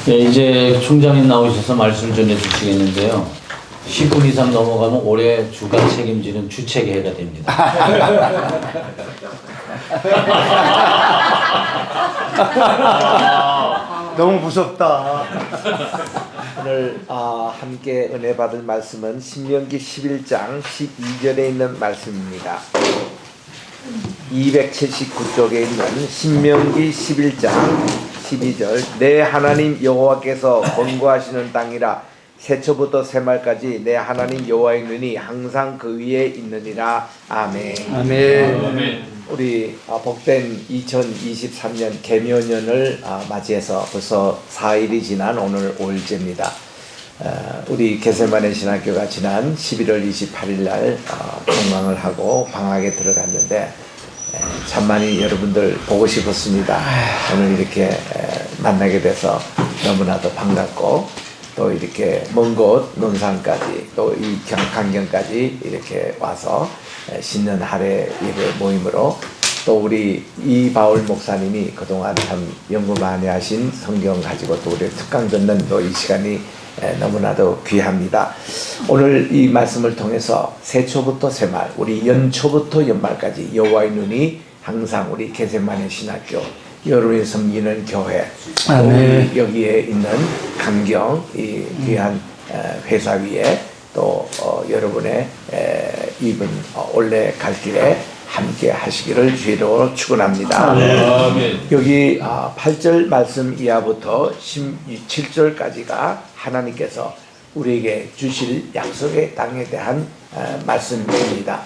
네, 이제 총장님 나오셔서 말씀을 전해 주시겠는데요. 10분 이상 넘어가면 올해 주간 책임지는 주책회가 됩니다. 너무 무섭다. 오늘 함께 은혜 받을 말씀은 신명기 11장 12절에 있는 말씀입니다. 279쪽에 있는 신명기 11장 12절. 내 하나님 여호와께서 권고하시는 땅이라 새초부터 새말까지 내 하나님 여호와의 눈이 항상 그 위에 있느니라. 아멘. 아멘. 우리 복된 2023년 개묘년을 맞이해서 벌써 4일이 지난 오늘 5일째입니다. 우리 게세마네 신학교가 지난 11월 28일 날 종강을 하고 방학에 들어갔는데 참 많이 여러분들 보고 싶었습니다. 오늘 이렇게 만나게 돼서 너무나도 반갑고 또 이렇게 먼 곳 논산까지 또 이 강경까지 이렇게 와서 신년 할애 예배 모임으로 또 우리 이바울 목사님이 그동안 참 연구 많이 하신 성경 가지고 또 우리 특강 듣는 또 이 시간이 너무나도 귀합니다. 오늘 이 말씀을 통해서 새초부터 새말, 우리 연초부터 연말까지 여호와의 눈이 항상 우리 게세마네 신학교, 여러분이 섬기는 교회, 또 여기에 있는 강경, 이 귀한 회사 위에 또 여러분의 입은 올해 갈 길에 함께 하시기를 주의로 축원합니다. 아멘. 여기 8절 말씀 이하부터 17절까지가 하나님께서 우리에게 주실 약속의 땅에 대한 말씀입니다.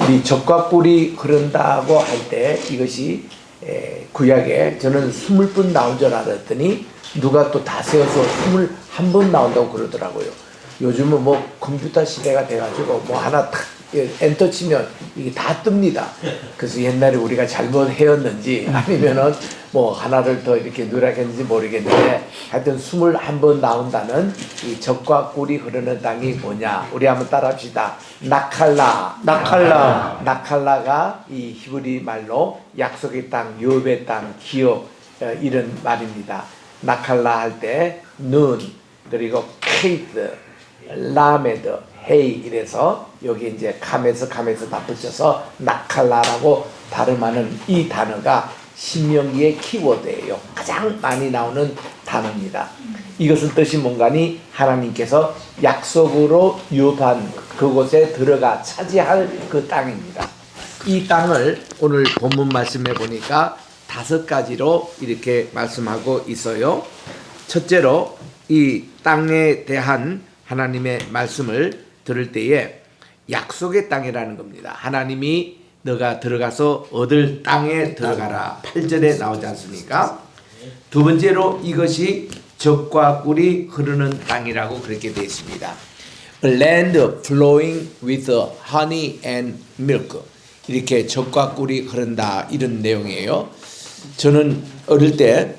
우리 젖과 꿀이 흐른다고 할 때 이것이 구약에 저는 20분 나온 줄 알았더니 누가 또 다 세워서 21번 나온다고 그러더라고요. 요즘은 뭐 컴퓨터 시대가 돼가지고 뭐 하나 탁 엔터 치면 이게 다 뜹니다. 그래서 옛날에 우리가 잘못 해였는지 아니면은 뭐 하나를 더 이렇게 누락했는지 모르겠는데 하여튼 21번 나온다는 이 젖과 꿀이 흐르는 땅이 뭐냐? 우리 한번 따라 합시다. 나칼라가 이 히브리 말로 약속의 땅, 유업의 땅, 기업 이런 말입니다. 나칼라 할 때 눈, 그리고 케이트, 라메드, 헤이 이래서 여기 이제 감에서 다 붙여서 나칼라라고 발음하는 이 단어가 신명기의 키워드예요. 가장 많이 나오는 단어입니다. 이것은 뜻이 뭔가니 하나님께서 약속으로 유업한 그곳에 들어가 차지할 그 땅입니다. 이 땅을 오늘 본문 말씀해 보니까 5가지로 이렇게 말씀하고 있어요. 첫째로 이 땅에 대한 하나님의 말씀을 들을 때에 약속의 땅이라는 겁니다. 하나님이 너가 들어가서 얻을 땅에 들어가라. 8절에 나오지 않습니까? 두 번째로 이것이 젖과 꿀이 흐르는 땅이라고 그렇게 되어 있습니다. A land flowing with honey and milk. 이렇게 젖과 꿀이 흐른다 이런 내용이에요. 저는 어릴 때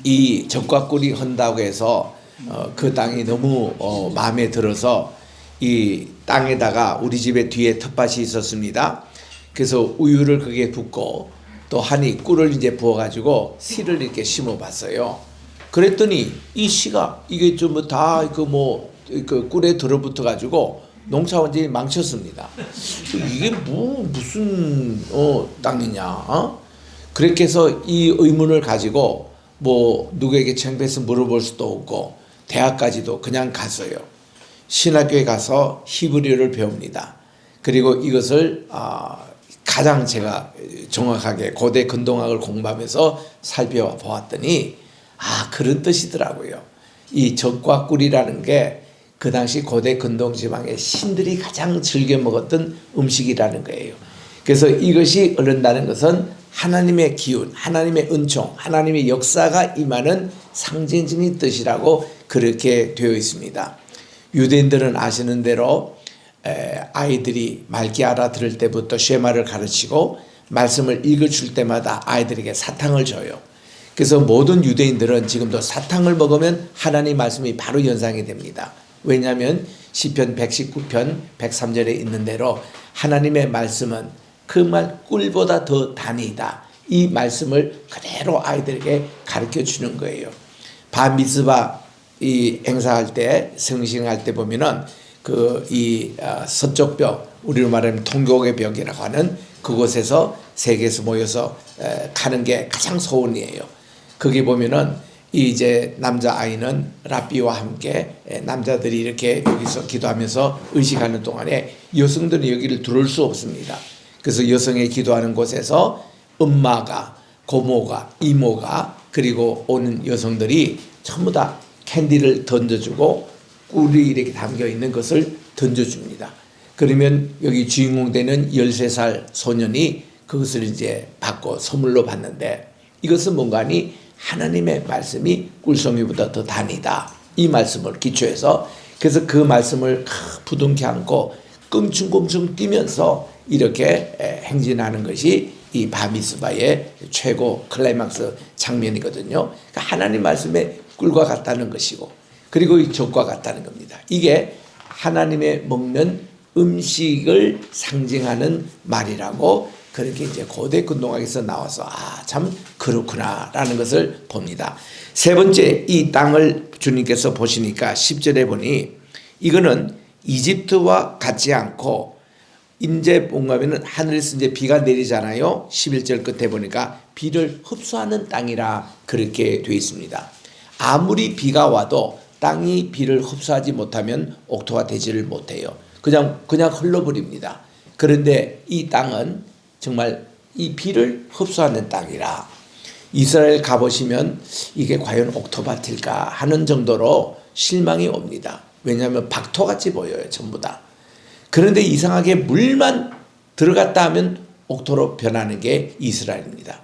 이 젖과 꿀이 흐른다고 해서 그 땅이 너무 마음에 들어서 이 땅에다가 우리 집에 뒤에 텃밭이 있었습니다. 그래서 우유를 거기에 붓고 또 하니 꿀을 이제 부어가지고 씨를 이렇게 심어봤어요. 그랬더니 이 씨가 이게 좀 다 그 꿀에 들어붙어가지고 농사 완전히 망쳤습니다. 이게 무슨 땅이냐? 그렇게 해서 이 의문을 가지고 뭐 누구에게 창피해서 물어볼 수도 없고 대학까지도 그냥 갔어요. 신학교에 가서 히브리어를 배웁니다. 그리고 이것을 가장 제가 정확하게 고대 근동학을 공부하면서 살펴보았더니 그런 뜻이더라고요. 이 젖과 꿀이라는 게 그 당시 고대 근동 지방의 신들이 가장 즐겨 먹었던 음식이라는 거예요. 그래서 이것이 흐른다는 것은 하나님의 기운, 하나님의 은총, 하나님의 역사가 임하는 상징적인 뜻이라고 그렇게 되어 있습니다. 유대인들은 아시는 대로 아이들이 맑게 알아들을 때부터 쉐마를 가르치고 말씀을 읽어줄 때마다 아이들에게 사탕을 줘요. 그래서 모든 유대인들은 지금도 사탕을 먹으면 하나님 말씀이 바로 연상이 됩니다. 왜냐하면 시편 119편 103절에 있는 대로 하나님의 말씀은 그 말 꿀보다 더 단이다. 이 말씀을 그대로 아이들에게 가르쳐 주는 거예요. 바미스바 이 행사할 때 성싱할 때 보면은 서쪽 벽, 우리로 말하면 통곡의 벽이라고 하는 그곳에서 세계에서 모여서 가는 게 가장 소원이에요. 거기 보면은 이제 남자 아이는 랍비와 함께 남자들이 이렇게 여기서 기도하면서 의식하는 동안에 여성들은 여기를 들어올 수 없습니다. 그래서 여성의 기도하는 곳에서 엄마가, 고모가, 이모가 그리고 오는 여성들이 전부 다 캔디를 던져주고 꿀이 이렇게 담겨 있는 것을 던져줍니다. 그러면 여기 주인공 되는 13살 소년이 그것을 이제 받고 선물로 받는데 이것은 뭔가 하니 하나님의 말씀이 꿀송이보다 더 단이다. 이 말씀을 기초해서 그래서 그 말씀을 부둥켜 안고 껑충껑충 뛰면서 이렇게 행진하는 것이 이 바미스바의 최고 클라이막스 장면이거든요. 그러니까 하나님 말씀에 꿀과 같다는 것이고 그리고 이 젖과 같다는 겁니다. 이게 하나님의 먹는 음식을 상징하는 말이라고 그렇게 이제 고대 근동학에서 나와서 참 그렇구나라는 것을 봅니다. 세 번째 이 땅을 주님께서 보시니까 10절에 보니 이거는 이집트와 같지 않고 이제 뭔가면은 하늘에서 이제 비가 내리잖아요. 11절 끝에 보니까 비를 흡수하는 땅이라 그렇게 되어 있습니다. 아무리 비가 와도 땅이 비를 흡수하지 못하면 옥토가 되지를 못해요. 그냥 흘러버립니다. 그런데 이 땅은 정말 이 비를 흡수하는 땅이라 이스라엘 가보시면 이게 과연 옥토밭일까 하는 정도로 실망이 옵니다. 왜냐하면 박토같이 보여요. 전부 다. 그런데 이상하게 물만 들어갔다 하면 옥토로 변하는 게 이스라엘입니다.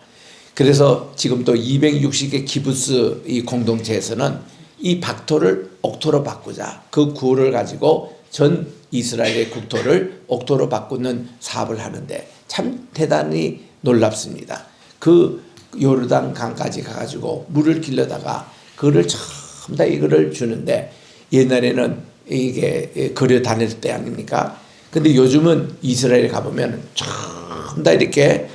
그래서 지금 또 260개 기부스 이 공동체에서는 이 박토를 옥토로 바꾸자. 그 구호를 가지고 전 이스라엘의 국토를 옥토로 바꾸는 사업을 하는데 참 대단히 놀랍습니다. 그 요르단 강까지 가가지고 물을 길러다가 그거를 전부 다 이거를 주는데 옛날에는 이게 거려 다닐 때 아닙니까? 근데 요즘은 이스라엘에 가보면 전부 다 이렇게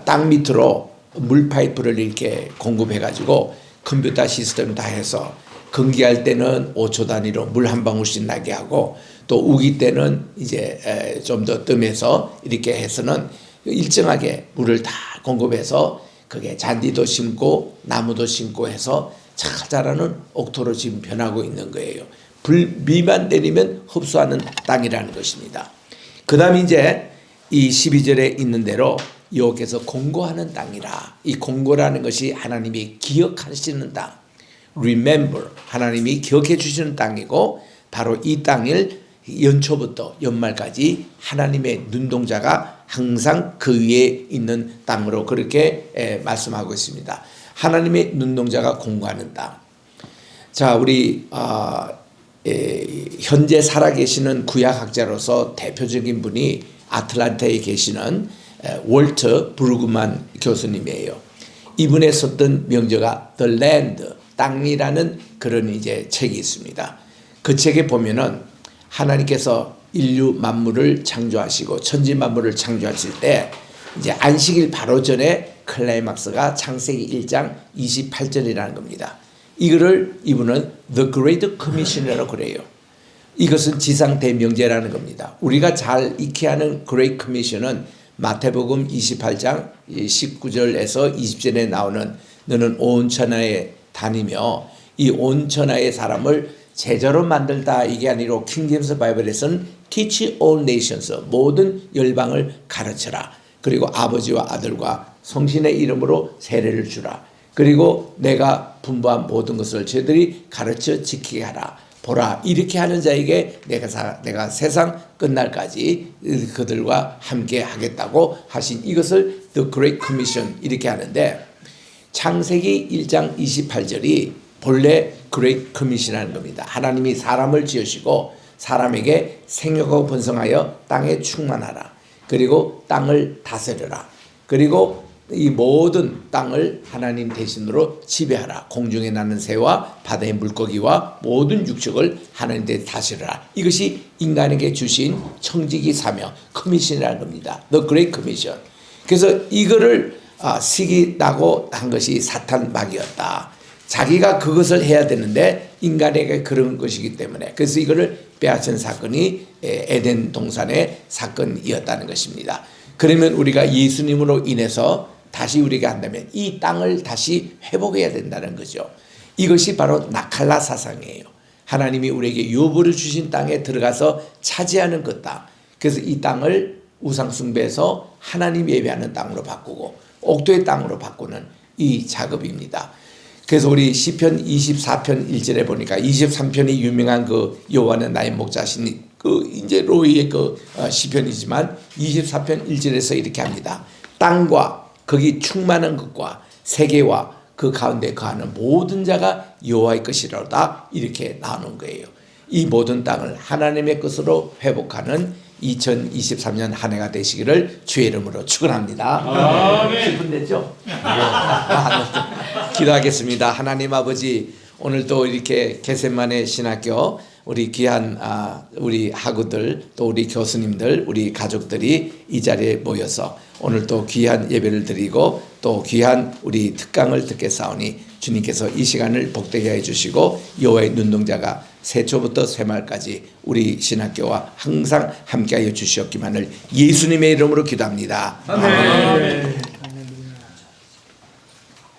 땅 밑으로 물 파이프를 이렇게 공급해가지고 컴퓨터 시스템 다 해서 건기할 때는 5초 단위로 물 한 방울씩 나게 하고 또 우기 때는 이제 좀 더 뜸해서 이렇게 해서는 일정하게 물을 다 공급해서 그게 잔디도 심고 나무도 심고 해서 잘 자라는 옥토로 지금 변하고 있는 거예요. 비만 내리면 흡수하는 땅이라는 것입니다. 그 다음 이제 이 12절에 있는 대로 여호와께서 공고하는 땅이라. 이 공고라는 것이 하나님이 기억하시는 땅. Remember. 하나님이 기억해 주시는 땅이고 바로 이 땅을 연초부터 연말까지 하나님의 눈동자가 항상 그 위에 있는 땅으로 그렇게 말씀하고 있습니다. 하나님의 눈동자가 공고하는 땅. 자, 우리 현재 살아계시는 구약학자로서 대표적인 분이 아틀란타에 계시는 월터 브루그만 교수님이에요. 이분의 썼던 명저가 The Land, 땅이라는 그런 이제 책이 있습니다. 그 책에 보면은 하나님께서 인류 만물을 창조하시고 천지 만물을 창조하실 때 이제 안식일 바로 전에 클라이막스가 창세기 1장 28절이라는 겁니다. 이거를 이분은 The Great Commission이라고 그래요. 이것은 지상 대명제라는 겁니다. 우리가 잘 익히 하는 Great Commission은 마태복음 28장 19절에서 20절에 나오는 너는 온 천하에 다니며 이 온 천하의 사람을 제자로 만들다 이게 아니라 킹제임스 바이블에서는 Teach all nations 모든 열방을 가르쳐라. 그리고 아버지와 아들과 성신의 이름으로 세례를 주라. 그리고 내가 분부한 모든 것을 저희들이 가르쳐 지키게 하라. 보라 이렇게 하는 자에게 내가 세상 끝날까지 그들과 함께 하겠다고 하신 이것을 The Great Commission 이렇게 하는데 창세기 1장 28절이 본래 Great Commission이라는 겁니다. 하나님이 사람을 지으시고 사람에게 생육하고 번성하여 땅에 충만하라. 그리고 땅을 다스려라. 그리고 이 모든 땅을 하나님 대신으로 지배하라. 공중에 나는 새와 바다의 물고기와 모든 육축을 하나님 대신 다스려라. 이것이 인간에게 주신 청지기 사명, 커미션이라는 겁니다. The Great Commission. 그래서 이거를 시기나고 한 것이 사탄 마귀였다. 자기가 그것을 해야 되는데 인간에게 그런 것이기 때문에 그래서 이거를 빼앗은 사건이 에덴 동산의 사건이었다는 것입니다. 그러면 우리가 예수님으로 인해서 다시 우리가 한다면 이 땅을 다시 회복해야 된다는 거죠. 이것이 바로 나칼라 사상이에요. 하나님이 우리에게 유업으로 주신 땅에 들어가서 차지하는 그 땅. 그래서 이 땅을 우상 숭배에서 하나님 예배하는 땅으로 바꾸고 옥토의 땅으로 바꾸는 이 작업입니다. 그래서 우리 시편 24편 1절에 보니까 23편이 유명한 그 여호와는 나의 목자시니 그 이제 로이의 그 시편이지만 24편 1절에서 이렇게 합니다. 땅과 거기 충만한 것과 세계와 그 가운데 거하는 모든 자가 여호와의 것이로다 이렇게 나오는 거예요. 이 모든 땅을 하나님의 것으로 회복하는 2023년 한 해가 되시기를 주의 이름으로 축원합니다. 기쁜되죠? 기도하겠습니다. 하나님 아버지 오늘 또 이렇게 겟세마네 신학교 우리 귀한 우리 학우들 또 우리 교수님들 우리 가족들이 이 자리에 모여서 오늘 또 귀한 예배를 드리고 또 귀한 우리 특강을 듣겠사오니 주님께서 이 시간을 복되게 해주시고 여호와의 눈동자가 새초부터 새말까지 우리 신학교와 항상 함께하여 주시옵기만을 예수님의 이름으로 기도합니다. 아멘.